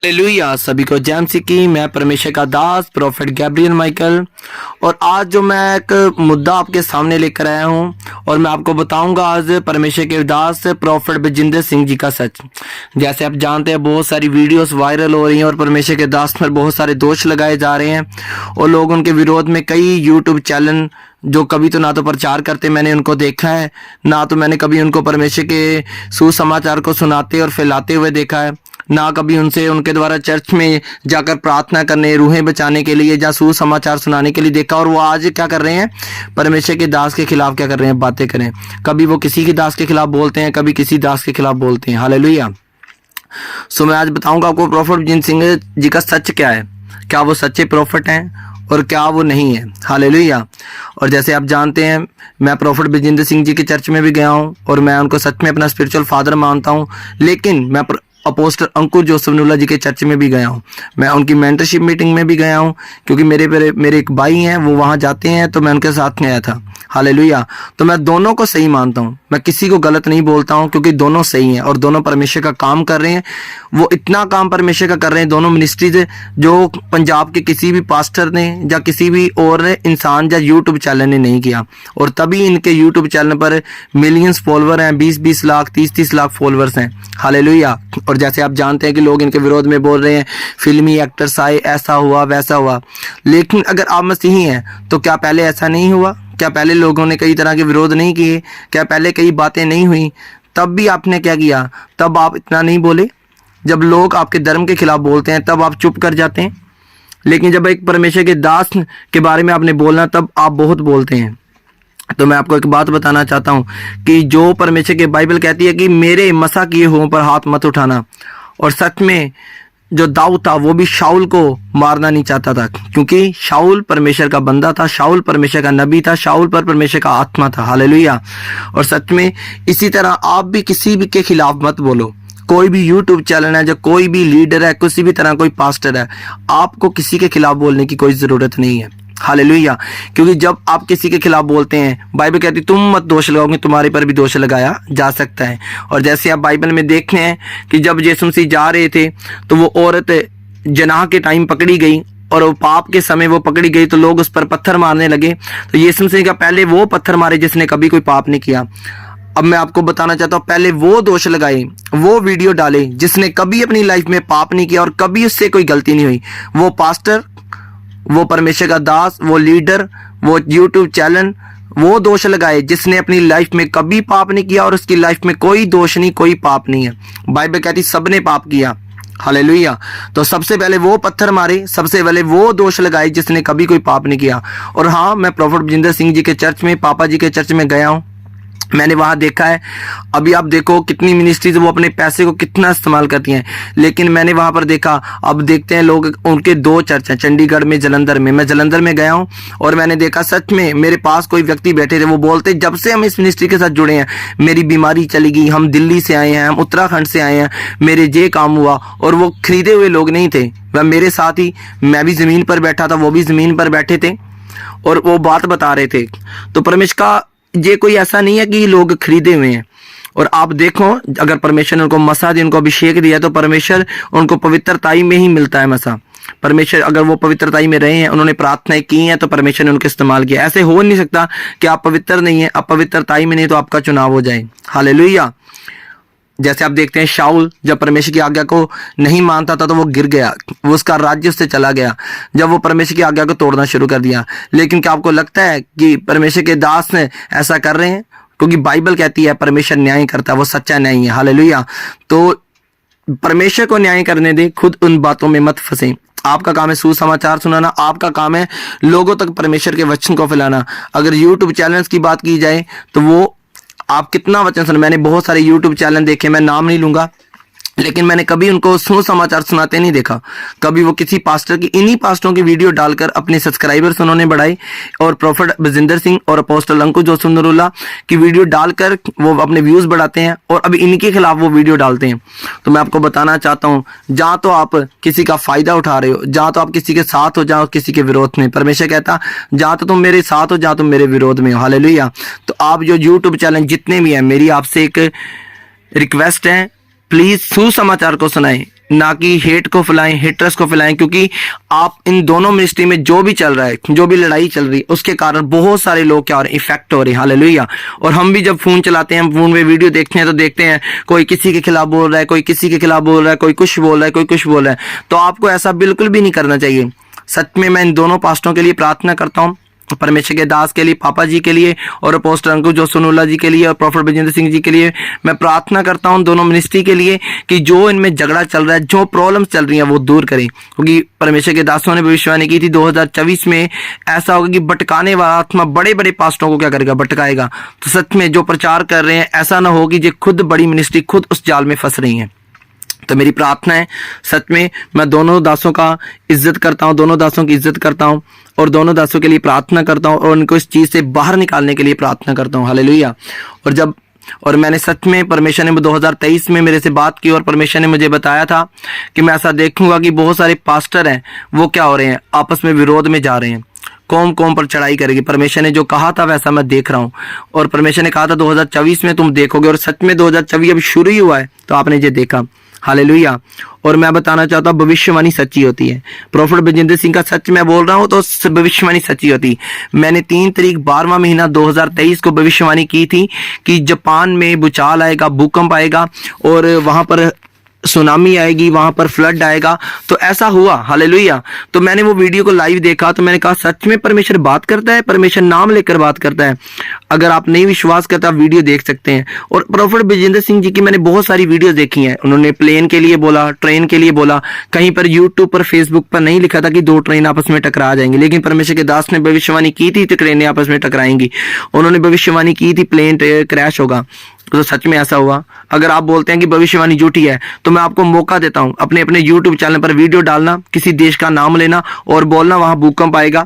Hallelujah. सभी को जय मसीह की। मैं परमेश्वर का दास प्रोफेट गैब्रियल माइकल, और आज जो मैं एक मुद्दा आपके सामने लेकर आया हूं और मैं आपको बताऊंगा आज परमेश्वर के दास प्रोफेट बजिंदर सिंह जी का सच। जैसे आप जानते हैं बहुत सारी वीडियोस वायरल हो रही हैं और परमेश्वर के दास पर बहुत सारे दोष लगाए जा रहे हैं और लोग उनके विरोध में कई यूट्यूब चैनल जो कभी तो ना तो प्रचार करते मैंने उनको देखा है, ना तो मैंने कभी उनको परमेश्वर के सुसमाचार को सुनाते और फैलाते हुए देखा है, ना कभी उनके द्वारा चर्च में जाकर प्रार्थना करने, रूहें बचाने के लिए या सुसमाचार सुनाने के लिए देखा। और वो आज क्या कर रहे हैं, परमेश्वर के दास के खिलाफ क्या कर रहे हैं, बातें करें। कभी वो किसी के दास के खिलाफ बोलते हैं, कभी किसी दास के खिलाफ बोलते हैं। हालेलुया। सो मैं आज बताऊंगा आपको प्रोफेट बजिंदर सिंह जी का सच क्या है, क्या वो सच्चे प्रोफेट हैं और क्या वो नहीं है। हालेलुया। और जैसे आप जानते हैं मैं प्रोफेट बजिंदर सिंह जी के चर्च में भी गया हूं और मैं उनको सच में अपना स्पिरिचुअल फादर मानता हूं, लेकिन मैं अपोस्टल अंकुर जोसेफ जी के चर्च में भी गया हूं, मैं उनकी मेंटरशिप मीटिंग में भी गया हूं, क्योंकि मेरे एक भाई हैं वो वहां जाते हैं तो मैं उनके साथ में आया था। हालेलुया। तो मैं दोनों को सही मानता हूं, मैं किसी को गलत नहीं बोलता हूं, क्योंकि दोनों सही हैं और दोनों परमेश्वर का काम कर रहे हैं। वो इतना काम परमेश्वर का कर रहे हैं दोनों मिनिस्ट्रीज, जो पंजाब के किसी भी पास्टर ने या किसी भी और इंसान या यूट्यूब चैनल ने नहीं किया। और तभी इनके यूट्यूब चैनल पर मिलियंस फॉलोवर हैं, 20-20 लाख 30-30 लाख फॉलोवर्स हैं। हालेलुया। और जैसे आप जानते हैं कि लोग इनके विरोध में बोल रहे हैं फिल्मी एक्टर्स आए, ऐसा हुआ वैसा हुआ, लेकिन अगर आप मसीही हैं तो क्या पहले ऐसा नहीं हुआ? क्या पहले लोगों ने कई तरह के विरोध नहीं किए? क्या पहले कई बातें नहीं हुई? तब भी आपने क्या किया? तब आप इतना नहीं बोले? जब लोग आपके धर्म के खिलाफ बोलते हैं तब आप चुप कर जाते हैं, लेकिन जब एक परमेश्वर के दास के बारे में आपने बोलना तब आप बहुत बोलते हैं। तो मैं आपको एक बात बताना चाहता हूं कि जो परमेश्वर की बाइबल कहती है कि मेरे मसा किए हुओं पर हाथ मत उठाना, और सच में जो दाऊद था वो भी शाऊल को मारना नहीं चाहता था, क्योंकि शाऊल परमेश्वर का बंदा था, शाऊल परमेश्वर का नबी था, शाऊल पर परमेश्वर का आत्मा था। हालेलुया। और सच में इसी तरह आप भी किसी भी के खिलाफ मत बोलो। कोई भी यूट्यूब चैनल है, जो कोई भी लीडर है, किसी भी तरह कोई पास्टर है, आपको किसी के खिलाफ बोलने की कोई जरूरत नहीं है। हालेलुया। क्योंकि जब आप किसी के खिलाफ बोलते हैं, बाइबल कहती है तुम मत दोष लगाओगे, तुम्हारे पर भी दोष लगाया जा सकता है। और जैसे आप बाइबल में देखते हैं कि जब यीशु मसीह जा रहे थे तो वो औरत जनाह के टाइम पकड़ी गई और वो पाप के समय वो पकड़ी गई, तो लोग उस पर पत्थर मारने लगे। तो यीशु मसीह का पहले वो पत्थर मारे जिसने कभी कोई पाप नहीं किया। अब मैं आपको बताना चाहता हूँ, पहले वो दोष लगाए, वो वीडियो डाले जिसने कभी अपनी लाइफ में पाप नहीं किया और कभी उससे कोई गलती नहीं हुई। वो पास्टर, वो परमेश्वर का दास, वो लीडर, वो यूट्यूब चैनल, वो दोष लगाए जिसने अपनी लाइफ में कभी पाप नहीं किया और उसकी लाइफ में कोई दोष नहीं, कोई पाप नहीं है। बाइबल कहती सबने पाप किया। हालेलुया। तो सबसे पहले वो पत्थर मारे, सबसे पहले वो दोष लगाए जिसने कभी कोई पाप नहीं किया। और हाँ, मैं प्रोफेट बजिंदर सिंह जी के चर्च में, पापा जी के चर्च में गया हूँ, मैंने वहां देखा है। अभी आप देखो कितनी मिनिस्ट्रीज वो अपने पैसे को कितना इस्तेमाल करती हैं, लेकिन मैंने वहां पर देखा, अब देखते हैं लोग, उनके 2 चर्च हैं, चंडीगढ़ में, जलंधर में। मैं जलंधर में गया हूं और मैंने देखा सच में मेरे पास कोई व्यक्ति बैठे थे, वो बोलते जब से हम इस मिनिस्ट्री के साथ जुड़े हैं मेरी बीमारी चली गई, हम दिल्ली से आए हैं, हम उत्तराखंड से आए हैं, मेरे ये काम हुआ। और वो खरीदे हुए लोग नहीं थे, वह मेरे साथ ही, मैं भी जमीन पर बैठा था, वो भी जमीन पर बैठे थे और वो बात बता रहे थे। तो परमेश्वर का ये कोई ऐसा नहीं है कि लोग खरीदे हुए हैं। और आप देखो, अगर परमेश्वर ने उनको मसा दिया, उनको अभिषेक दिया, तो परमेश्वर उनको पवित्रताई में ही मिलता है मसा। परमेश्वर अगर वो पवित्रताई में रहे हैं, उन्होंने प्रार्थनाएं की हैं, तो परमेश्वर ने उनको इस्तेमाल किया। ऐसे हो नहीं सकता कि आप पवित्र नहीं है, आप पवित्रताई में नहीं तो आपका चुनाव हो जाए। हालेलुया। जैसे आप देखते हैं शाऊल जब परमेश्वर की आज्ञा को नहीं मानता था तो वो गिर गया, वो उसका राज्य उससे चला गया जब वो परमेश्वर की आज्ञा को तोड़ना शुरू कर दिया। लेकिन क्या आपको लगता है कि परमेश्वर के दास ने ऐसा कर रहे हैं? क्योंकि बाइबल कहती है परमेश्वर न्याय करता है, वो सच्चा न्याय है। हालेलुया। तो परमेश्वर को न्याय करने दे, खुद उन बातों में मत फंसे। आपका काम है सुसमाचार सुनाना, आपका काम है लोगों तक परमेश्वर के वचन को फैलाना। अगर यूट्यूब चैनल्स की बात की जाए तो वो आप कितना वचन सुन, मैंने बहुत सारे यूट्यूब चैनल देखे, मैं नाम नहीं लूंगा, लेकिन मैंने कभी उनको सुसमाचार सुनाते नहीं देखा। कभी वो किसी पास्टर की, इन्हीं पास्टरों की वीडियो डालकर अपने सब्सक्राइबर्स उन्होंने बढ़ाए, और प्रोफेट बजिंदर सिंह और अपोस्टल अंकुर जोसेफ की वीडियो डालकर वो अपने व्यूज बढ़ाते हैं और अभी इनके खिलाफ वो वीडियो डालते हैं। तो मैं आपको बताना चाहता हूँ, जहाँ तो आप किसी का फायदा उठा रहे हो, जहाँ तो आप किसी के साथ हो, जहाँ किसी के विरोध में, परमेश्वर कहता जहाँ तो तुम मेरे साथ हो, जहाँ तुम मेरे विरोध में हो। हालेलुया। तो आप जो यूट्यूब चैनल जितने भी हैं, मेरी आपसे एक रिक्वेस्ट है, प्लीज सुसमाचार को सुनाएं। ना कि हेट को फैलाएं, हेटर्स को फैलाएं, क्योंकि आप इन दोनों मिनिस्ट्री में जो भी चल रहा है, जो भी लड़ाई चल रही है, उसके कारण बहुत सारे लोग क्या हो रहे हैं, इफेक्ट हो रहे हैं। हालेलुया। और हम भी जब फोन चलाते हैं, हम फोन में वीडियो देखते हैं तो देखते हैं कोई किसी के खिलाफ बोल रहा है, कोई किसी के खिलाफ बोल रहा है, कोई कुछ बोल रहा है, कोई कुछ बोल रहा है। तो आपको ऐसा बिल्कुल भी नहीं करना चाहिए। सच में मैं इन दोनों पास्टरों के लिए प्रार्थना करता हूँ, परमेश्वर के दास के लिए, पापा जी के लिए, और अपोस्टल अंकुश जो सोनुल्ला जी के लिए, और प्रॉफेट बलजिंदर सिंह जी के लिए मैं प्रार्थना करता हूं, दोनों मिनिस्ट्री के लिए, कि जो इनमें झगड़ा चल रहा है, जो प्रॉब्लम्स चल रही हैं, वो दूर करें। क्योंकि परमेश्वर के दासों ने भविष्यवाणी की थी 2024 में ऐसा होगा कि भटकाने वाला आत्मा बड़े बड़े पास्टरों को क्या करेगा, भटकाएगा। तो सच में जो प्रचार कर रहे हैं, ऐसा ना हो कि जो खुद बड़ी मिनिस्ट्री खुद उस जाल में फंस रही है। तो मेरी प्रार्थना है, सच में मैं दोनों दासों का इज्जत करता हूं, दोनों दासों की इज्जत करता हूं, और दोनों दासों के लिए प्रार्थना करता हूं, और उनको इस चीज से बाहर निकालने के लिए प्रार्थना करता हूं। हालेलुया। और मैंने सच में, परमेश्वर ने 2023 में मेरे से बात की, और परमेश्वर ने मुझे बताया था कि मैं ऐसा देखूंगा कि बहुत सारे पास्टर हैं, वो क्या हो रहे हैं, आपस में विरोध में जा रहे हैं, कौम कौम पर चढ़ाई करेगी। परमेश्वर ने जो कहा था वैसा मैं देख रहा हूं, और परमेश्वर ने कहा था 2024 में तुम देखोगे, और सच में 2024 अभी शुरू ही हुआ है, तो आपने ये देखा। हालेलुया। और मैं बताना चाहता हूँ, भविष्यवाणी सच्ची होती है। प्रॉफेट बलजिंदर सिंह का सच मैं बोल रहा हूँ तो भविष्यवाणी सच्ची होती। मैंने 3 तारीख 12वां महीना 2023 को भविष्यवाणी की थी कि जापान में भूचाल आएगा, भूकंप आएगा, और वहां पर सुनामी आएगी, वहां पर फ्लड आएगा। तो ऐसा हुआ। हालेलुया। तो मैंने वो वीडियो को लाइव देखा, तो मैंने कहा सच में परमेश्वर बात करता है, परमेश्वर नाम लेकर बात करता है। अगर आप नहीं विश्वास करते, आप वीडियो देख सकते हैं। और प्रॉफेट बलजिंदर सिंह जी की मैंने बहुत सारी वीडियो देखी हैं। उन्होंने प्लेन के लिए बोला, ट्रेन के लिए बोला, कहीं पर यूट्यूब पर, फेसबुक पर नहीं लिखा था कि 2 ट्रेन आपस में टकरा जाएंगी, लेकिन परमेश्वर के दास ने भविष्यवाणी की थी तो ट्रेनें आपस में टकराएंगी। उन्होंने भविष्यवाणी की थी प्लेन क्रैश होगा, तो सच में ऐसा हुआ। अगर आप बोलते हैं कि भविष्यवाणी झूठी है, तो मैं आपको मौका देता हूं, अपने अपने YouTube चैनल पर वीडियो डालना, किसी देश का नाम लेना और बोलना वहां भूकंप आएगा,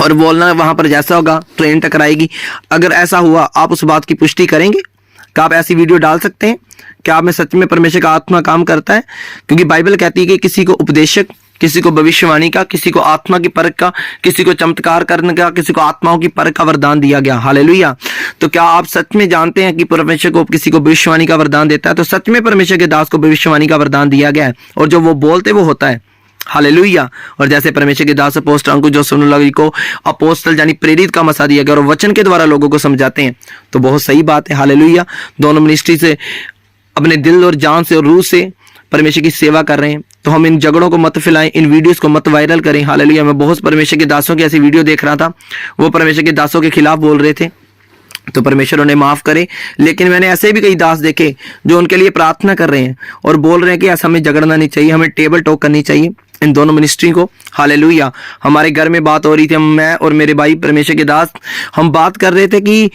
और बोलना वहां पर जैसा होगा ट्रेन टकराएगी। अगर ऐसा हुआ, आप उस बात की पुष्टि करेंगे? क्या आप ऐसी वीडियो डाल सकते हैं? क्या आप में सच में परमेश्वर का आत्मा काम करता है? क्योंकि बाइबल कहती है कि किसी को उपदेशक, किसी को भविष्यवाणी का, किसी को आत्मा की परख का, किसी को चमत्कार करने का, किसी को आत्माओं की परख का वरदान दिया गया। हालेलुया। तो क्या आप सच में जानते हैं कि परमेश्वर को किसी को भविष्यवाणी का वरदान देता है? तो सच में परमेश्वर के दास को भविष्यवाणी का वरदान दिया गया है, और जो वो बोलते वो होता है। हालेलुया। और जैसे परमेश्वर के दास अपोस्टल अंकुश जो सोनुल्ला जी को अपोस्टल यानी प्रेरित का मसा दिया गया, और वचन के द्वारा लोगों को समझाते हैं, तो बहुत सही बात है। हालेलुया। दोनों मिनिस्ट्री से, अपने दिल और जान से और रूह से परमेश्वर की सेवा कर रहे हैं, तो हम इन झगड़ों को मत फैलाएं, इन वीडियोस को मत वायरल करें। हालेलुया। मैं बहुत परमेश्वर के दासों की ऐसी वीडियो देख रहा था, वो परमेश्वर के दासों के खिलाफ बोल रहे थे, तो परमेश्वर उन्हें माफ करे। लेकिन मैंने ऐसे भी कई दास देखे जो उनके लिए प्रार्थना कर रहे हैं और बोल रहे हैं कि ऐसा हमें झगड़ना नहीं चाहिए, हमें टेबल टॉक करनी चाहिए इन दोनों मिनिस्ट्री को। हालेलुया। हमारे घर में बात हो रही थी, मैं और मेरे भाई परमेश्वर के दास, हम बात कर रहे थे कि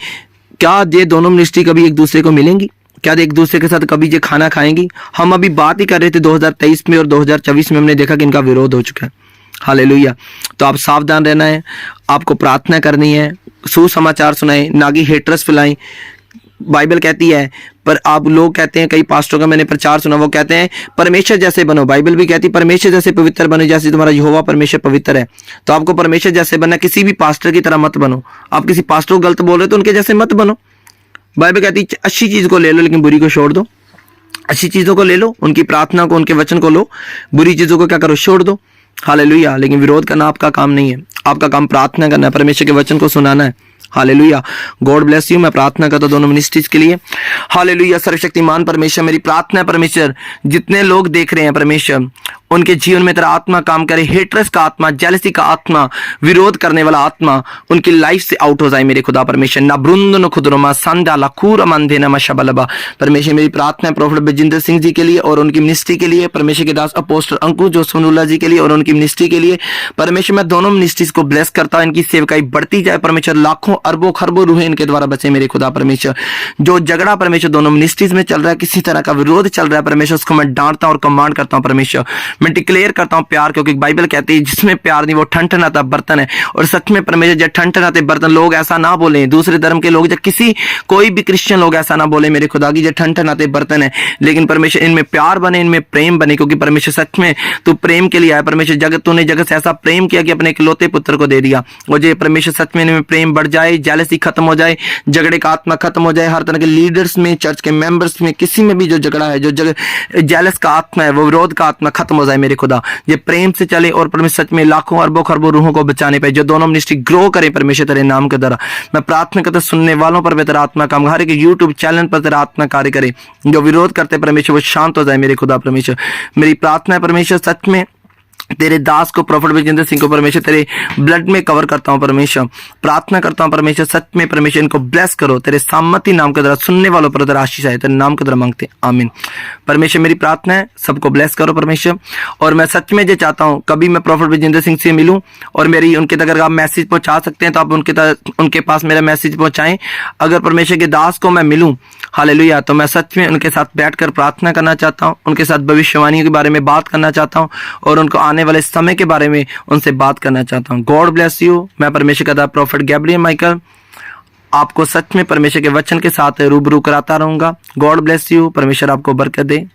क्या ये दोनों मिनिस्ट्री कभी एक दूसरे को मिलेंगी, क्या एक दूसरे के साथ कभी ये खाना खाएंगी। हम अभी बात ही कर रहे थे 2023 में, और 2024 में हमने देखा कि इनका विरोध हो चुका है। हालेलुया। तो आप सावधान रहना है, आपको प्रार्थना करनी है, सुसमाचार सुनाएं, ना कि हेटर्स फैलाएं। बाइबल कहती है, पर आप लोग कहते हैं, कई पास्टरों का मैंने प्रचार सुना, वो कहते हैं परमेश्वर जैसे बनो। बाइबल भी कहती है परमेश्वर जैसे पवित्र बनो, जैसे तुम्हारा यहोवा परमेश्वर पवित्र है। तो आपको परमेश्वर जैसे बनना, किसी भी पास्टर की तरह मत बनो। आप किसी पास्टर को गलत बोल रहे तो उनके जैसे मत बनो। बाइबल कहती है अच्छी चीज को ले लो लेकिन बुरी को छोड़ दो। अच्छी चीजों को ले लो, उनकी प्रार्थना को, उनके वचन को लो, बुरी चीजों को क्या करो, छोड़ दो। हालेलुया। लेकिन विरोध करना आपका काम नहीं है, आपका काम प्रार्थना करना है, परमेश्वर के वचन को सुनाना है। हालेलुया। God bless you. मैं प्रार्थना करता हूं दोनों मिनिस्ट्रीज के लिए। हालेलुया। सर्वशक्तिमान परमेश्वर, मेरी प्रार्थना है परमेश्वर, जितने लोग देख रहे हैं परमेश्वर, उनके जीवन में तेरा आत्मा काम करे। हेटरस का आत्मा, जेलसी का आत्मा, विरोध करने वाला आत्मा उनकी लाइफ से आउट हो जाए मेरे खुदा परमेश्वर। ना ब्रुंद न खुदरमा संदा लखूर मंदे न मशबलबा। परमेश्वर मेरी प्रार्थना है प्रॉफेट बलजिंदर सिंह जी के लिए और उनकी मिनिस्ट्री के लिए, परमेश्वर के दास अपोस्टल अंकुश जो सोनुल्ला जी के लिए और उनकी मिनिस्ट्री के लिए। परमेश्वर मैं दोनों मिनिस्ट्रीज को ब्लेस करता हूं, इनकी सेवकाई बढ़ती जाए परमेश्वर। लाखों अरबों खरबों रूहें इनके द्वारा बचे मेरे खुदा परमेश्वर। जो झगड़ा परमेश्वर दोनों मिनिस्ट्रीज में चल रहा है, किसी तरह का विरोध चल रहा है परमेश्वर, उसको मैं डांटता हूं और कमांड करता हूं परमेश्वर। मैं डिक्लेयर करता हूं प्यार, क्योंकि बाइबल कहती है जिसमें प्यार नहीं वो ठनठनाता बर्तन है। और सच में परमेश्वर जब ठनठनाते बर्तन, लोग ऐसा ना बोले, दूसरे धर्म के लोग, जब किसी कोई भी क्रिश्चियन लोग ऐसा ना बोले मेरे खुदा की जब ठनठनाते बर्तन है, लेकिन परमेश्वर इनमें प्यार बने, इनमें प्रेम बने, क्योंकि परमेश्वर सच में तू प्रेम के लिए आया परमेश्वर। जगत तूने जगत से ऐसा प्रेम किया कि अपने इकलौते पुत्र को दे दिया। और जो परमेश्वर सच में इनमें प्रेम बढ़ जाए, जाए, जेलसी खत्म हो जाए, झगड़े का आत्मा खत्म हो जाए। हर तरह के लीडर्स में, चर्च के मेंबर्स में, किसी में भी जो झगड़ा है, जो जेलस का आत्मा है, वो विरोध का आत्मा खत्म हो जाए मेरे खुदा। ये प्रेम से चले और परमेश्वर सच में लाखों अरबों खरबों रूहों को बचाने पे जो दोनों मिनिस्ट्री ग्रो करे परमेश्वर तेरे नाम के द्वारा। मैं प्रार्थना करता सुनने वालों पर भी तेरा आत्मा काम, हर एक यूट्यूब चैनल पर तेरा आत्मा कार्य करे। जो विरोध करते परमेश्वर वो शांत हो जाए मेरे खुदा परमेश्वर। मेरी प्रार्थना है परमेश्वर सच में तेरे दास को प्रॉफिट विजेंद्र सिंह को परमेश्वर तेरे ब्लड में कवर करता हूं परमेश्वर। प्रार्थना करता हूं परमेश्वर सच में परमेश्वर इनको ब्लेस करो तेरे सामर्थी नाम के द्वारा। सुनने वालों पर तेरा आशीष आए तेरे नाम के द्वारा मांगते हैं, आमीन। परमेश्वर मेरी प्रार्थना है सबको ब्लेस करो परमेश्वर। और मैं सच में ये चाहता हूं कभी मैं प्रॉफिट विजेंद्र सिंह से मिलूं और मेरी उनके तक अगर आप मैसेज पहुंचा सकते हैं तो आप उनके पास मेरा मैसेज पहुंचाएं। अगर परमेश्वर के दास को मैं मिलूं हालेलुया तो मैं सच में उनके साथ बैठकर प्रार्थना करना चाहता हूं, उनके साथ भविष्यवाणियों के बारे में बात करना चाहता हूं और उनको आने वाले समय के बारे में उनसे बात करना चाहता हूं। God bless you. मैं परमेश्वर का दास प्रॉफिट गैब्रियल माइकल आपको सच में परमेश्वर के वचन के साथ रूबरू कराता रहूंगा। God bless you. परमेश्वर आपको बरकत दे।